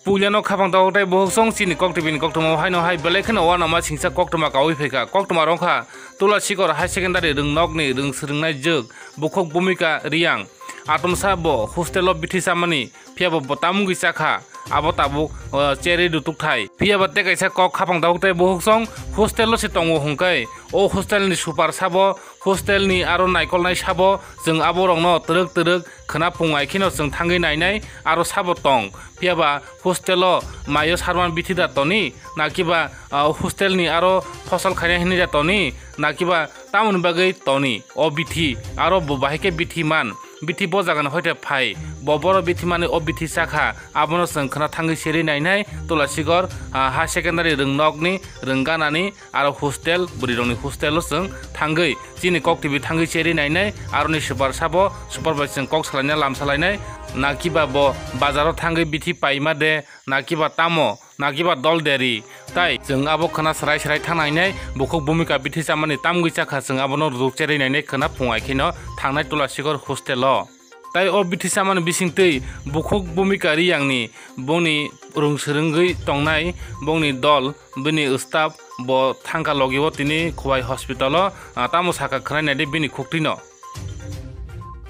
Puliano Kapang Dogtai Bohong Sini Cocktabin Coctamo Hino High Belekan or one of my Singsa Coctama Kawifeka, Coctama Ronka, Tula Chikor High Secondary Rung Nogni, Rung Sringai Jug, Bukok Bumika Riang, Atom Sabo, Hostelo Bitisamani, Piabo Botamungi Saka, Abotabu, Cherry Dutuktai, Piabateka Sako Kapang Dogtai Bohong, Hostelo Sitongo Honkai, O Hostel ni Super Sabo, Hostel ni Aron Nicolai Sabo, Zung Aborong no Turk, Kanapung Aikino Zung Tangi Nai, Aro Sabotong, Piaba, Hostelo, Mayos Harman Bitida Tony, Nakiba, Hostel ni Aro, Fossil Kanya Tony, Nakiba, Tamun Bagay Tony, O BT, Aro Bubaheke BT man. Biti bozagan hoite phai boboro biti mane o biti sakha abono sangkhana thangi seri nainai tola sigor ha secondary rung nokni rungganani aro hostel burirongni hostel sung thangi chini kok tv thangi seri nainai aroni super sabo supervisor kok salanya lam salainai nakiba bo bazaro thangi biti paima de nakiba tamo nakiba dol deri tai jeng abo khana sarai sarai thanainai bukok bhumika bithi samani tamgui chakha jeng abono rukcheri nainai khana pungai khino thangnai tola sigor hostel tai o bithi samani bisingtei bukok bhumika riyangni boni rungsrungui tongnai boni dol bini staff bo thangka logibo tini khwai hospital tamo saka khnainai de bini khoktino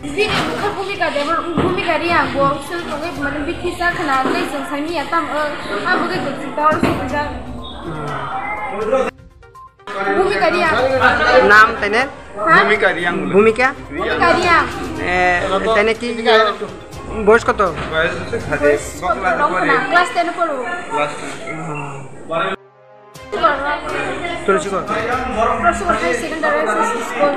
Bini bukan bumika dia buat sesuatu mana biti saya kena lagi sensasi ya tam apa ke kita harus kita bumika dia नाम तने भूमिका रियांग भूमिका dia तने की boys को तो kelas 10 puluh तुलसी को secondary school